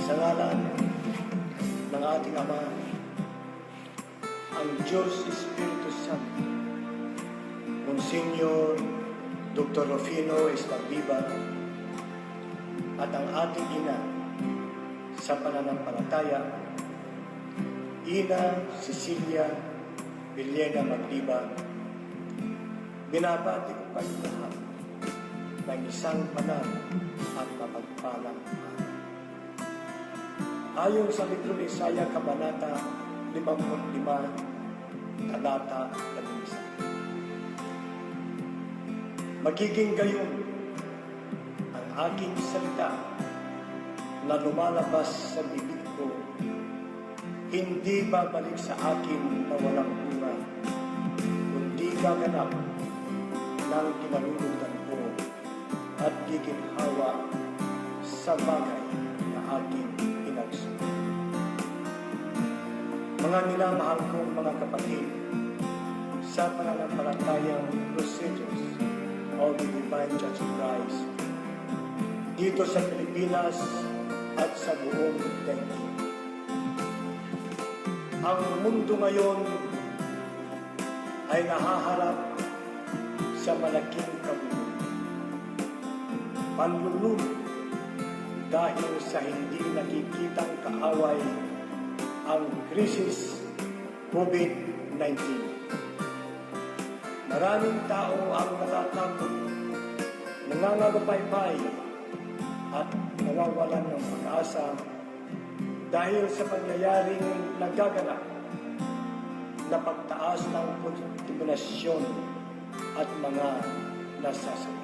Sa ngalan ng ating Ama, ang Diyos Espiritu Santo, Monsignor Dr. Rufino Esparviva, at ang ating ina sa pananampalataya, Ina Cecilia Villena Magliba, binabati ko kayo lahat ng isang banal at mapagpalang araw. Ayon sa libro ni Isaiah, Kabanata 55, Talata 11. Magiging gayon ang aking salita na lumalabas sa bibig ko, hindi babalik sa akin na walang bunga, kundi gaganap ng kinalulutan ko at giginhawa sa bagay na aking pinagsunod. Mga minamahal kong mga kapatid, sa pananampalatayang procedures of the Divine Church of Christ, dito sa Pilipinas at sa buong daigdig. Ang mundo ngayon ay nahaharap sa malaking kabuluhan. Panlulunod dahil sa hindi nakikitang kaaway ang krisis COVID-19. Maraming tao ang natatakot, nangangagapaypay at nawawalan ng pag-asa dahil sa pangyayaring nagaganap na pagtaas ng kontaminasyon at mga nasasabi.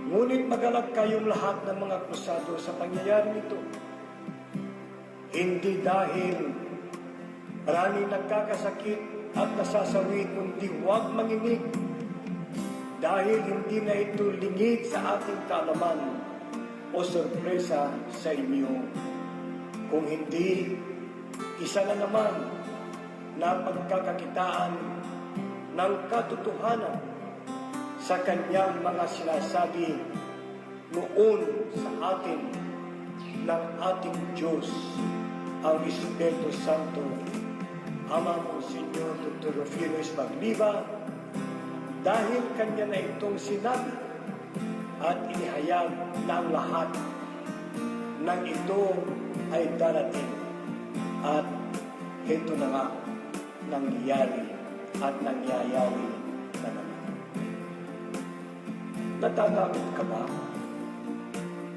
Ngunit magalak kayong lahat ng mga krusado sa pangyayaring ito. Hindi dahil maraming nagkakasakit at nasasawi, kundi huwag manginig dahil hindi na ito lingid sa ating kaalaman o sorpresa sa inyo. Kung hindi, isa na naman na pagkakakitaan ng katotohanan sa kanyang mga sinasabi noon sa atin ng ating Diyos, ang Espiritu Santo, Ama Monsignor Dr. Rufino Esparviva, dahil kanya na itong sinabi at inihayag na ang lahat ng ito ay darating at ito na nga nangyayari at nangyayari na naman. Natatakot ka ba?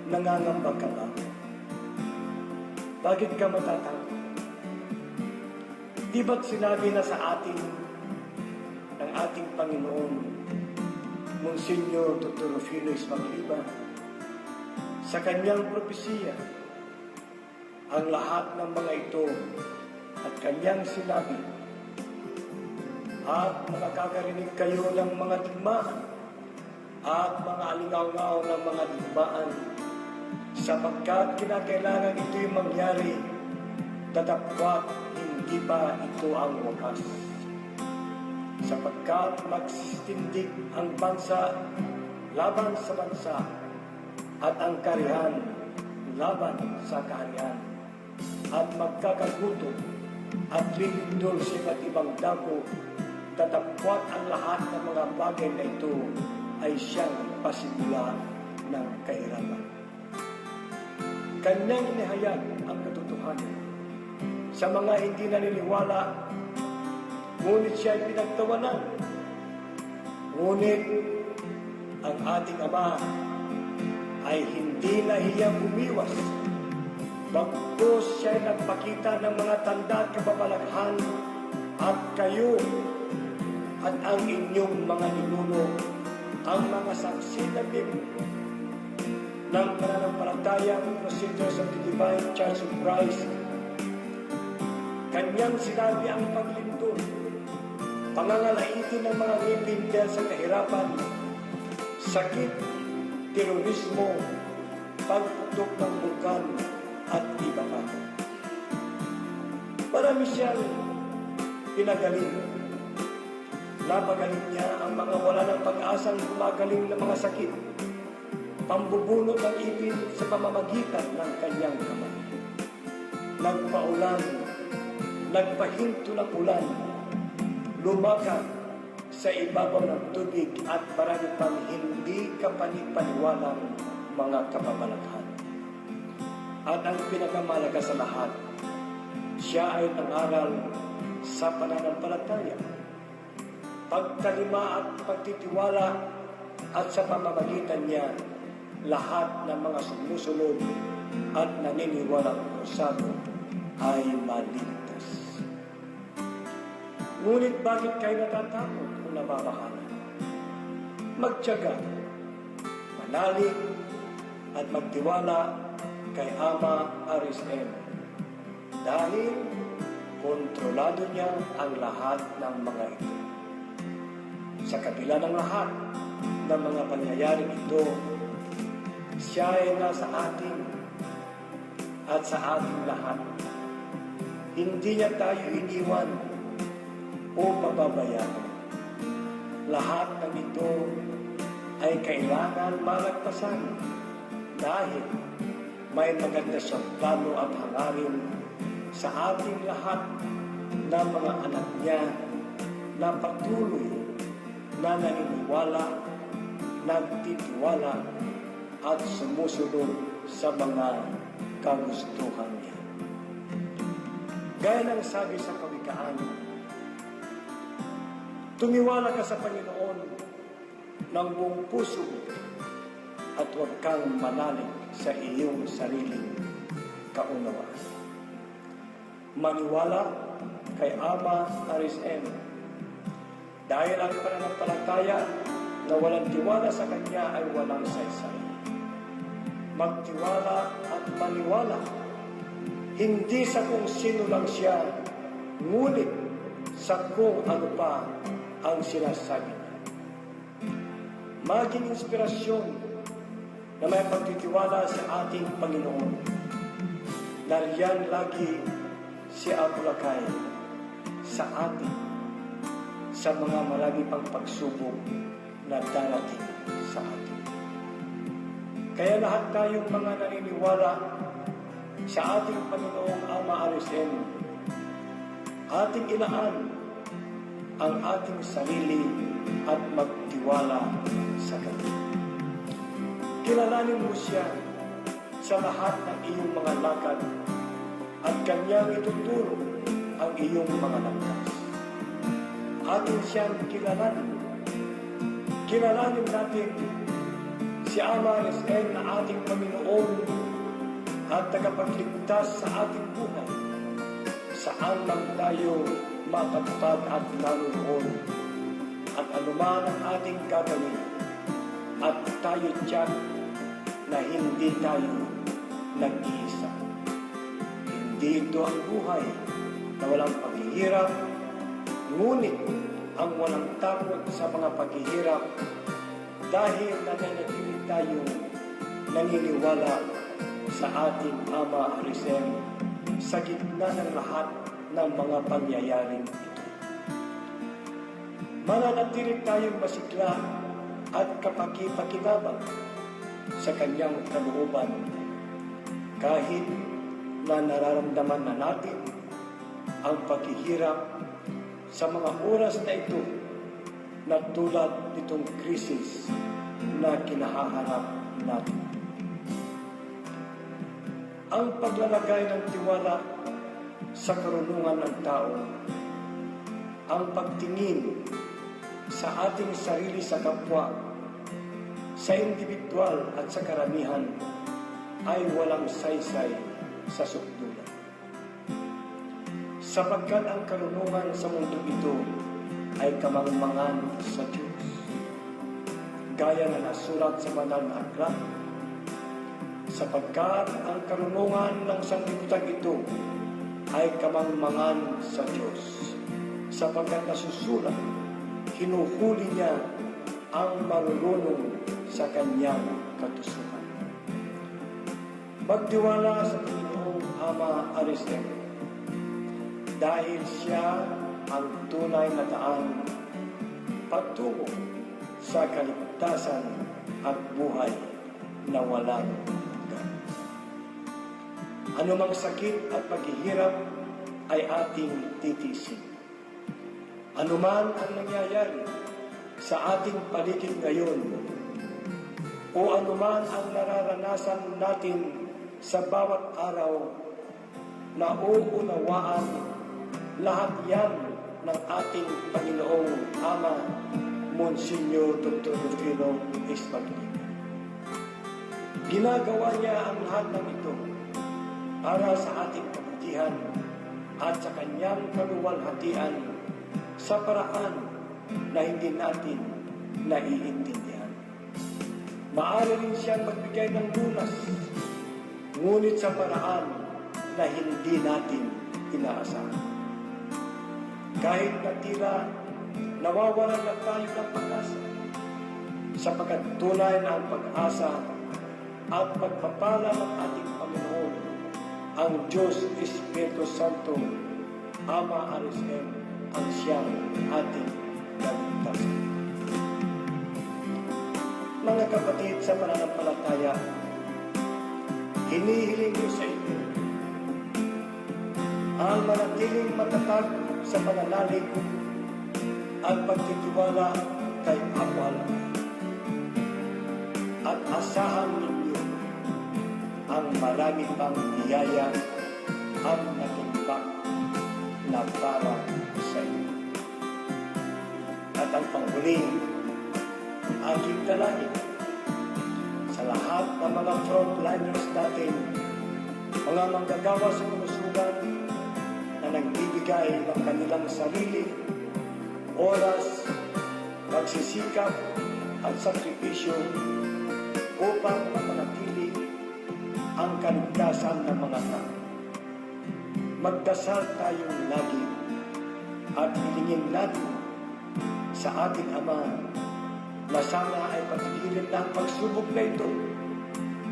Nangangamba ka ba? Bakit ka matatakot? Di ba't sinabi na sa atin ng ating Panginoon, Monsignor Dr. Rufino Esparviva, sa kanyang propesiya, ang lahat ng mga ito at kanyang sinabi, at makakarinig kayo ng mga digmaan at mga alingaw-ngaw ng mga digmaan, sapagkat kinakailangan ito'y mangyari, datapwat hindi pa ito ang wakas. Sapagkat magsisindig ang bansa laban sa bansa at ang karihan laban sa kaharian, at magkakagutom at lilindol sa iba't ibang dako, tatapwat ang lahat ng mga bagay na ito ay siyang pasimula ng kahirapan. Kanyang inihayag ang katotohanan sa mga hindi naniniwala, ngunit siya ay pinagtawanan. Ngunit ang ating Ama ay hindi nahiyang umiwas. Bagkus siya ay nagpakita ng mga tanda at kababalaghan, at kayo at ang inyong mga ninuno, ang mga saksi na Biblia ng pananampalatayang Procedures of the Divine Church of Christ. Kanyang sinabi ang paglindol, pangangalaitin ng mga ngipin dahil sa kahirapan, sakit, terorismo, pagputok ng bulkan, at iba pa. Marami siyang pinagaling. Napagaling niya ang mga wala ng pag-asang gumagaling ng mga sakit. pambubunot ng ipin sa pamamagitan ng kanyang kamay. Nagpaulan, nagpahinto ng ulan, lumakad sa ibabaw ng tubig at marami pang hindi kapanipaniwalang mga kababalaghan. At ang pinakamalaga sa lahat, siya ay nangaral sa pananampalataya, pagtalima at pagtitiwala, at sa pamamagitan niya, lahat ng mga sumusunod at naniniwalang krusado ay maliligtas. Ngunit bakit kayo natatakot kung nababahalan? Magtiyaga, manalig, at magtiwala kay Ama RSM dahil kontrolado niya ang lahat ng mga ito. Sa kabila ng lahat ng mga pangyayaring ito, siya ay nasa atin at sa ating lahat. Hindi niya tayo iniwan o pababayaan. Lahat ng ito ay kailangan malagpasan dahil may maganda siyang plano at hangarin sa ating lahat ng mga anak niya na patuloy na naniniwala, nagtitiwala at sumusunod sa mga kagustuhan niya. Gaya ng sabi sa Kawikaan, tumiwala ka sa Panginoon ng buong puso at huwag kang manalig sa iyong sariling kaunawaan. Maniwala kay Ama RSM dahil ang pananampalataya na walang tiwala sa Kanya ay walang saysay. Magtiwala at maniwala, hindi sa kung sino lang siya, ngunit sa kung ano pa ang sinasabi niya. Maging inspirasyon na may pagtitiwala sa ating Panginoon. Nariyan lagi si Abulakay sa atin sa mga marami pang pagsubok na darating sa atin. Kaya lahat tayong mga naniniwala sa ating Panginoong Ama RSM, ating ilaan ang ating sarili at magtiwala sa Kanya. Kilalanin mo siya sa lahat ng iyong mga lakad at Kanyang ituturo ang iyong mga landas. Atin siyang kilalanin. Kilalanin natin si Ama RSM na ating Panginoon at tagapagligtas sa ating buhay. Saan lang tayo matatupad at naroon at anuman ang ating gagawin at tayo tiyak na hindi tayo nag-iisa. Hindi ito ang buhay na walang paghihirap, ngunit ang walang takot sa mga paghihirap dahil nananatili tayo naniniwala sa ating Ama RSM sa gitna ng lahat ng mga pangyayaring ito. Mananatili tayong masigla at kapaki-pakinabang sa Kanyang kalooban kahit na nararamdaman na natin ang paghihirap sa mga oras na ito na tulad nitong krisis na kinahaharap natin. Ang paglalagay ng tiwala sa karunungan ng tao, ang pagtingin sa ating sarili sa kapwa, sa individual at sa karamihan ay walang saysay sa sukdulan. Sapagkat ang karunungan sa mundo ito ay kamangmangan sa Diyos. Gaya na nasulat sa banal na aklat, sapagkat ang karunungan ng sanglibutan ito ay kamangmangan sa Diyos. Sapagkat nasusulat, hinuhuli niya ang marurunong sa kanyang katusuhan. Magtiwala sa Panginoong Ama RSM dahil siya ang tunay na daan patungo sa kaligtasan at buhay na walang hanggan. Anumang sakit at paghihirap ay ating titiisin. Anuman ang nangyayari sa ating paligid ngayon o anuman ang nararanasan natin sa bawat araw, nauunawaan lahat yan ng ating Panginoong Ama, Monsignor Dr. Rufino Esmagliga. Ginagawa niya ang lahat ng ito para sa ating kabutihan at sa kanyang kaluwalhatian sa paraan na hindi natin naiintindihan. Maaari rin siyang magbigay ng lunas, ngunit sa paraan na hindi natin inaasahan. Kahit na tila nawawalan na tayo ng pag-asa, sapagkat tunay na ang pag-asa at pagpapala ng ating Panginoon, ang Diyos Espiritu Santo, Ama RSM, ang siyang ating kaligtasan. Mga kapatid sa pananampalataya, hinihiling ko sa inyo ang manatiling matatag sa pananalig at pagtitiwala kay Apo at asahan ninyo ang marami pang biyaya at natimbang na para sa inyo. At ang panghuling, aking dalangin sa lahat ng mga frontliners natin, mga manggagawa sa kalusugan na nagbibigay ng kanilang sarili, oras, pagsisikap at sakripisyo upang mapanatili ang kaligtasan ng mga tao. Magdasal tayong lagi at hilingin natin sa ating Ama na sana ay patigilin na ang pagsubok na ito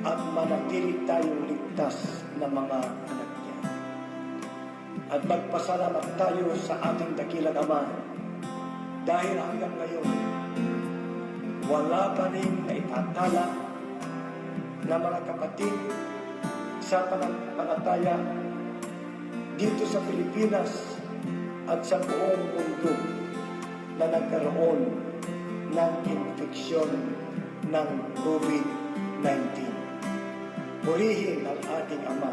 at manatili tayong ligtas na mga anak niya. At magpasalamat tayo sa ating dakilang Ama dahil hanggang ngayon wala pa rin na itatala na mga kapatid sa pananampalataya dito sa Pilipinas at sa buong mundo na nagkaroon ng infeksyon ng COVID-19. Purihin ang ating Ama.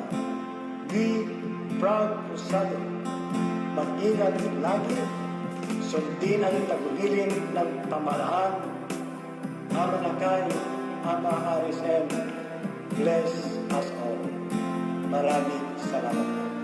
Be proud to Father. Mag-ingat lagi. Sundin ang tagulilin ng pamahalaan. Ama na kay Ama RSM. Bless us all. Maraming salamat.